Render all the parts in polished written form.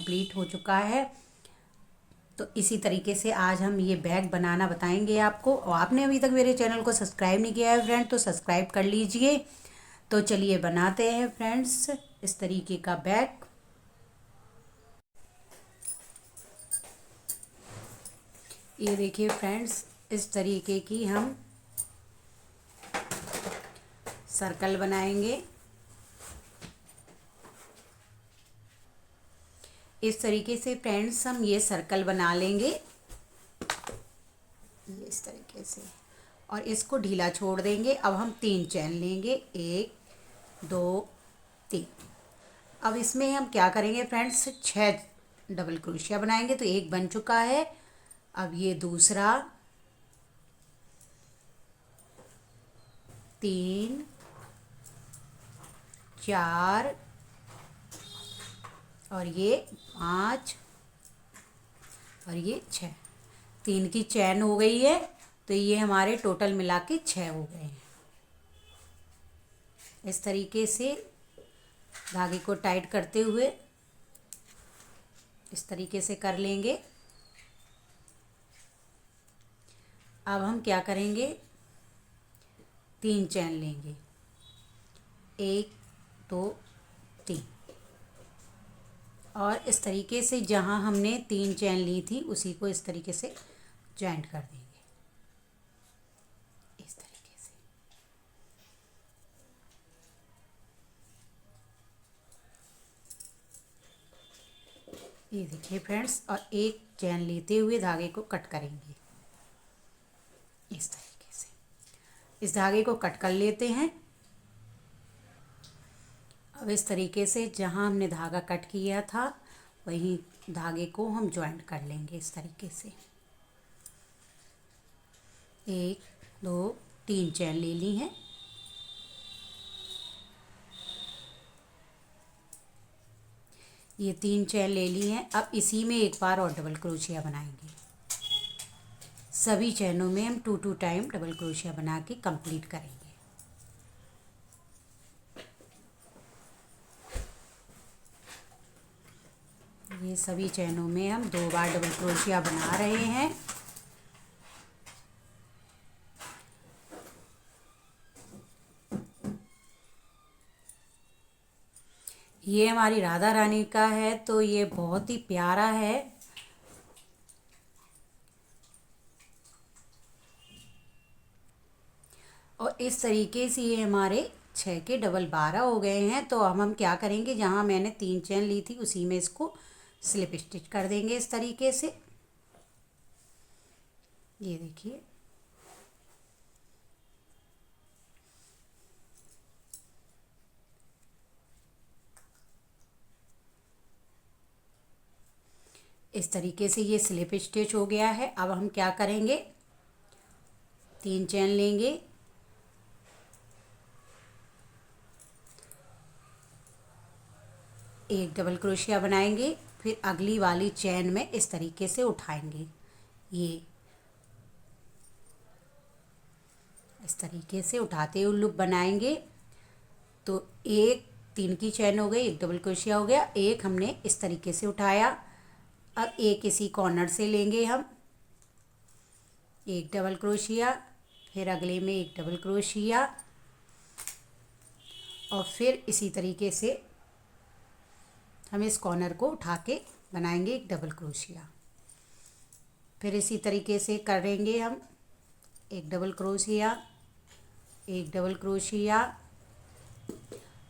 Complete हो चुका है। तो इसी तरीके से आज हम ये बैग बनाना बताएंगे आपको। और आपने अभी तक मेरे चैनल को सब्सक्राइब नहीं किया है फ्रेंड तो सब्सक्राइब कर लीजिए। तो चलिए बनाते हैं फ्रेंड्स इस तरीके का बैग। ये देखिए फ्रेंड्स, इस तरीके की हम सर्कल बनाएंगे। इस तरीके से फ्रेंड्स हम ये सर्कल बना लेंगे, ये इस तरीके से, और इसको ढीला छोड़ देंगे। अब हम 3 चैन लेंगे, 1 2 3। अब इसमें हम क्या करेंगे फ्रेंड्स, 6 डबल क्रोशिया बनाएंगे। तो एक बन चुका है, अब ये दूसरा, 3 4 और ये 5 और ये 6। 3 की चैन हो गई है। तो ये हमारे टोटल मिला के 6 हो गए हैं। इस तरीके से धागे को टाइट करते हुए इस तरीके से कर लेंगे। अब हम क्या करेंगे, 3 चैन लेंगे, 1 2 3, और इस तरीके से जहाँ हमने 3 चैन ली थी उसी को इस तरीके से जॉइंट कर देंगे, इस तरीके से। ये देखिए फ्रेंड्स, और एक चैन लेते हुए धागे को कट करेंगे इस तरीके से। इस धागे को कट कर लेते हैं। अब इस तरीके से जहाँ हमने धागा कट किया था वहीं धागे को हम जॉइंट कर लेंगे इस तरीके से। 1 2 3 चैन ले ली हैं। ये 3 चैन ले ली हैं। अब इसी में एक बार और डबल क्रोशिया बनाएंगे। सभी चैनों में हम 2 टाइम डबल क्रोशिया बना के कंप्लीट करेंगे। ये सभी चैनों में हम 2 बार डबल क्रोशिया बना रहे हैं। ये हमारी राधा रानी का है, तो ये बहुत ही प्यारा है। और इस तरीके से ये हमारे 6 के डबल 12 हो गए हैं। तो अब हम क्या करेंगे, जहाँ मैंने 3 चैन ली थी उसी में इसको स्लिप स्टिच कर देंगे इस तरीके से। ये देखिए, इस तरीके से ये स्लिप स्टिच हो गया है। अब हम क्या करेंगे, 3 चैन लेंगे, एक डबल क्रोशिया बनाएंगे, फिर अगली वाली चैन में इस तरीके से उठाएंगे। ये इस तरीके से उठाते हुए लूप बनाएंगे। तो एक 3 की चैन हो गई, एक डबल क्रोशिया हो गया, एक हमने इस तरीके से उठाया। अब एक इसी कॉर्नर से लेंगे हम, एक डबल क्रोशिया, फिर अगले में एक डबल क्रोशिया, और फिर इसी तरीके से हम इस कॉर्नर को उठा के बनाएंगे एक डबल क्रोशिया। फिर इसी तरीके से करेंगे हम, एक डबल क्रोशिया, एक डबल क्रोशिया,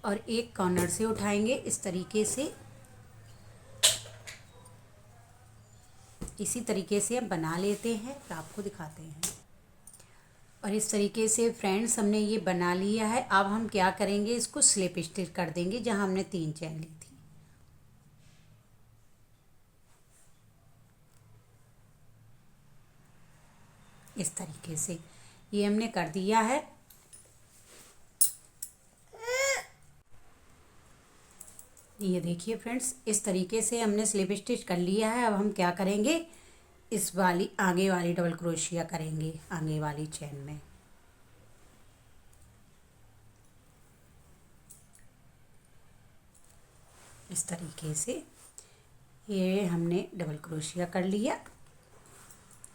और एक कॉर्नर से उठाएंगे इस तरीके से। इसी तरीके से हम बना लेते हैं, फिर आपको दिखाते हैं। और इस तरीके से फ्रेंड्स हमने ये बना लिया है। अब हम क्या करेंगे, इसको स्लिप स्टिच कर देंगे जहाँ हमने 3 चैन ली थी। इस तरीके से ये हमने कर दिया है। ये देखिए फ्रेंड्स, इस तरीके से हमने स्लिप स्टिच कर लिया है। अब हम क्या करेंगे, इस वाली आगे वाली डबल क्रोशिया करेंगे आगे वाली चैन में। इस तरीके से ये हमने डबल क्रोशिया कर लिया।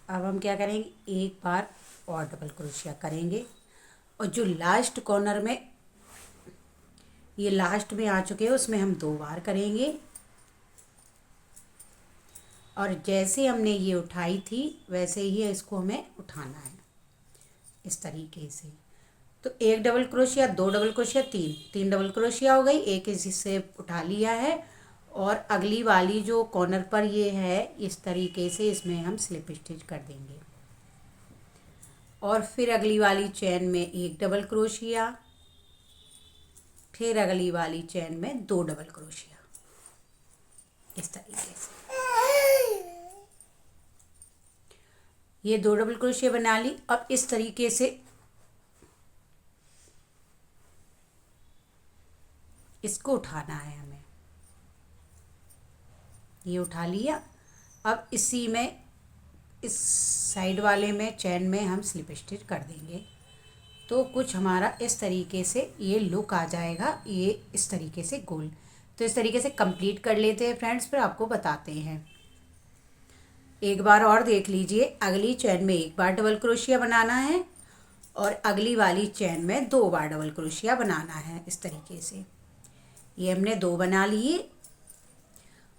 अब हम क्या करेंगे, एक बार और डबल क्रोशिया करेंगे और जो लास्ट कॉर्नर में, ये लास्ट में आ चुके हैं, उसमें हम 2 बार करेंगे। और जैसे हमने ये उठाई थी वैसे ही इसको हमें उठाना है, इस तरीके से। तो एक double crochet, 2 double crochet, 3 double crochet हो गई। एक इसी से उठा लिया है और अगली वाली जो कॉर्नर पर ये है, इस तरीके से इसमें हम स्लिप स्टिच कर देंगे। और फिर अगली वाली चेन में एक डबल क्रोशिया, फिर अगली वाली चेन में 2 डबल क्रोशिया, इस तरीके से। ये 2 डबल क्रोशिया बना ली। अब इस तरीके से इसको उठाना है हमें, ये उठा लिया। अब इसी में, इस साइड वाले में चेन में हम स्लिप स्टिच कर देंगे। तो कुछ हमारा इस तरीके से ये लुक आ जाएगा, ये इस तरीके से गोल। तो इस तरीके से कंप्लीट कर लेते हैं फ्रेंड्स, फिर आपको बताते हैं। एक बार और देख लीजिए, अगली चेन में एक बार डबल क्रोशिया बनाना है और अगली वाली चेन में 2 बार डबल क्रोशिया बनाना है, इस तरीके से। ये हमने 2 बना लिए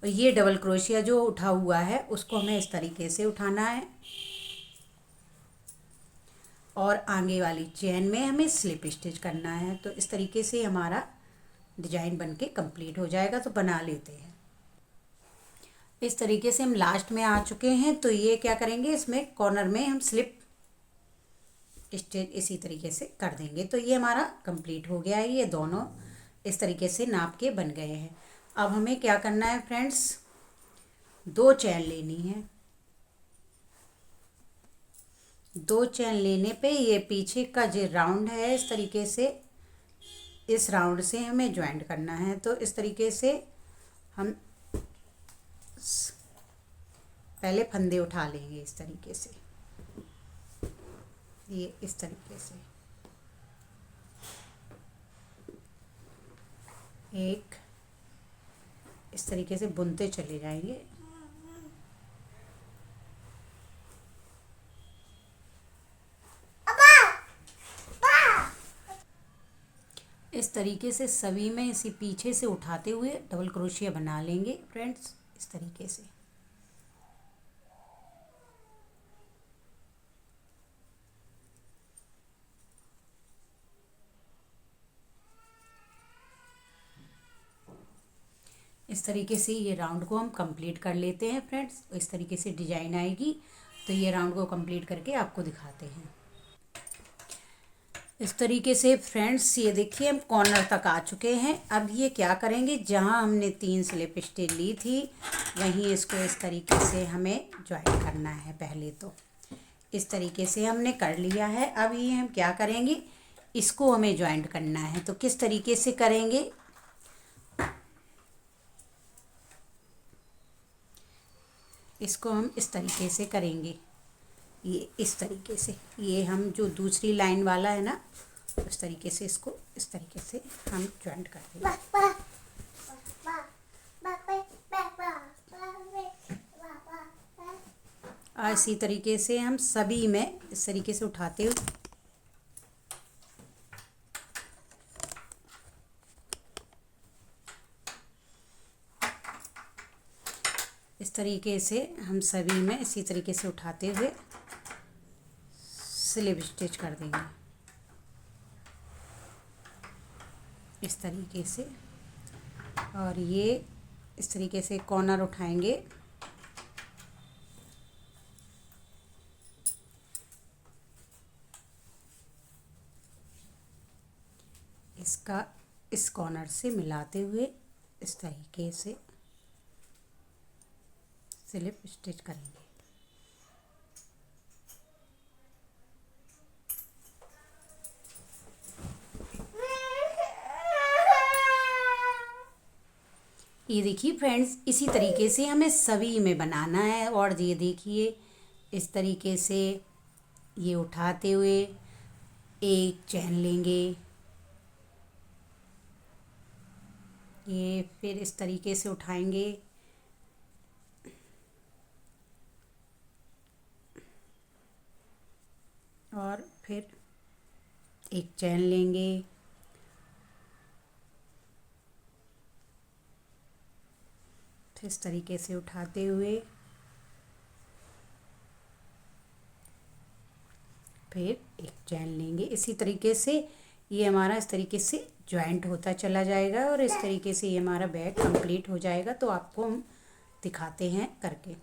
और ये डबल क्रोशिया जो उठा हुआ है उसको हमें इस तरीके से उठाना है और आगे वाली चेन में हमें स्लिप स्टिच करना है। तो इस तरीके से हमारा डिजाइन बनके कंप्लीट हो जाएगा। तो बना लेते हैं। इस तरीके से हम लास्ट में आ चुके हैं। तो ये क्या करेंगे, इसमें कॉर्नर में हम स्लिप स्टिच इसी तरीके से कर देंगे। तो ये हमारा कंप्लीट हो गया है। ये दोनों इस तरीके से नाप के बन गए हैं। अब हमें क्या करना है फ्रेंड्स, 2 चेन लेनी है। 2 चेन लेने पे ये पीछे का जो राउंड है, इस तरीके से, इस राउंड से हमें ज्वाइंट करना है। तो इस तरीके से हम पहले फंदे उठा लेंगे, इस तरीके से, ये इस तरीके से एक, इस तरीके से बुनते चले जाएंगे। इस तरीके से सभी में इसी पीछे से उठाते हुए डबल क्रोशिया बना लेंगे फ्रेंड्स, इस तरीके से। इस तरीके से ये राउंड को हम कंप्लीट कर लेते हैं फ्रेंड्स। इस तरीके से डिजाइन आएगी। तो ये राउंड को कंप्लीट करके आपको दिखाते हैं। इस तरीके से फ्रेंड्स, ये देखिए हम कॉर्नर तक आ चुके हैं। अब ये क्या करेंगे, जहाँ हमने 3 स्लिप स्टिच ली थी वहीं इसको इस तरीके से हमें ज्वाइन करना है। पहले तो इस तरीके से हमने कर लिया है। अब ये हम क्या करेंगे, इसको हमें ज्वाइंट करना है। तो किस तरीके से करेंगे, इसको हम इस तरीके से करेंगे, ये इस तरीके से। ये हम जो दूसरी लाइन वाला है ना, उस तरीके से इसको इस तरीके से हम ज्वाइंट कर देंगे। और इसी तरीके से हम सभी में इस तरीके से उठाते हुए इस तरीके से हम सभी में इसी तरीके से उठाते हुए स्लिप स्टिच कर देंगे, इस तरीके से। और ये इस तरीके से कॉर्नर उठाएंगे, इसका इस कॉर्नर से मिलाते हुए इस तरीके से स्लिप स्टिच करेंगे। ये देखिए फ्रेंड्स, इसी तरीके से हमें सभी में बनाना है। और ये देखिए इस तरीके से ये उठाते हुए एक चैन लेंगे, ये फिर इस तरीके से उठाएंगे, और फिर एक चैन लेंगे, फिर इस तरीके से उठाते हुए फिर एक चैन लेंगे। इसी तरीके से ये हमारा इस तरीके से जॉइंट होता चला जाएगा और इस तरीके से ये हमारा बैग कंप्लीट हो जाएगा। तो आपको हम दिखाते हैं करके।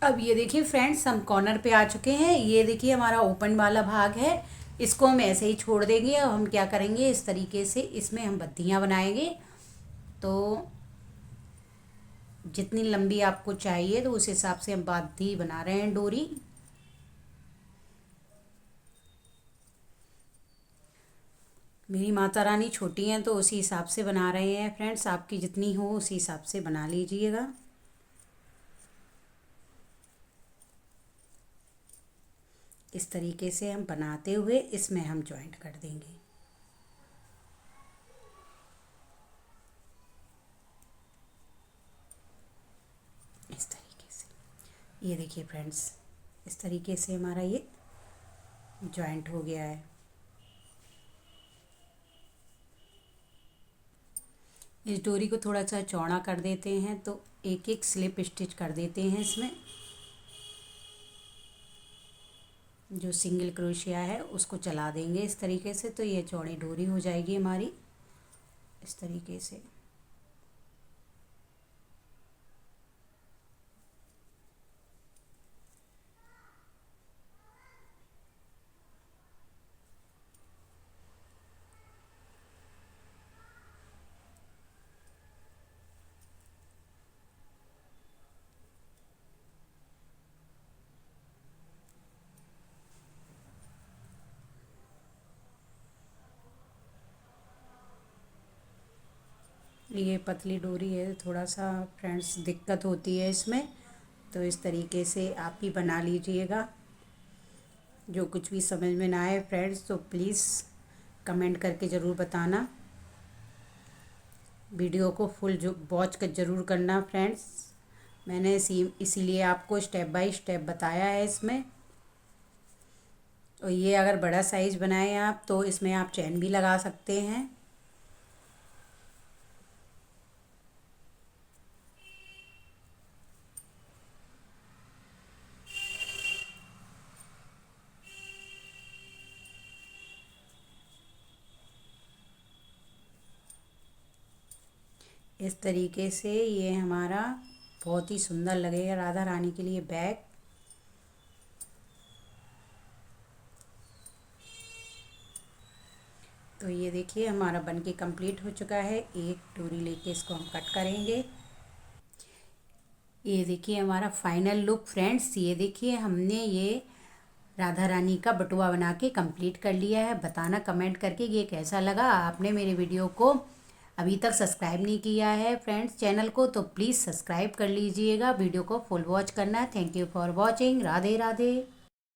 अब ये देखिए फ्रेंड्स, हम कॉर्नर पे आ चुके हैं। ये देखिए हमारा ओपन वाला भाग है, इसको हम ऐसे ही छोड़ देंगे। अब हम क्या करेंगे, इस तरीके से इसमें हम बत्तियां बनाएंगे। तो जितनी लंबी आपको चाहिए तो उस हिसाब से हम बाती बना रहे हैं डोरी। मेरी माता रानी छोटी हैं तो उसी हिसाब से बना रहे हैं फ्रेंड्स, आपकी जितनी हो उसी हिसाब से बना लीजिएगा। इस तरीके से हम बनाते हुए इसमें हम जॉइंट कर देंगे। इस तरीके से ये देखिए फ्रेंड्स, इस तरीके से हमारा ये जॉइंट हो गया है। इस डोरी को थोड़ा सा चौड़ा कर देते हैं, तो एक एक स्लिप स्टिच कर देते हैं इसमें। जो सिंगल क्रोशिया है उसको चला देंगे इस तरीके से, तो ये चौड़ी डोरी हो जाएगी हमारी इस तरीके से। ये पतली डोरी है, थोड़ा सा फ्रेंड्स दिक्कत होती है इसमें, तो इस तरीके से आप ही बना लीजिएगा। जो कुछ भी समझ में ना आए फ्रेंड्स तो प्लीज़ कमेंट करके ज़रूर बताना। वीडियो को फुल जो वॉच कर ज़रूर करना फ्रेंड्स। मैंने इसीलिए आपको स्टेप बाय स्टेप बताया है इसमें। और ये अगर बड़ा साइज़ बनाएं आप तो इसमें आप चैन भी लगा सकते हैं। इस तरीके से ये हमारा बहुत ही सुंदर लगेगा राधा रानी के लिए बैग। तो ये देखिए हमारा बनके कंप्लीट हो चुका है। एक डोरी लेके इसको हम कट करेंगे। ये देखिए हमारा फाइनल लुक फ्रेंड्स। ये देखिए हमने ये राधा रानी का बटुआ बना के कंप्लीट कर लिया है। बताना कमेंट करके ये कैसा लगा। आपने मेरे वीडियो को अभी तक सब्सक्राइब नहीं किया है फ्रेंड्स चैनल को, तो प्लीज़ सब्सक्राइब कर लीजिएगा। वीडियो को फुल वॉच करना है। Thank you for watching. Radhe Radhe.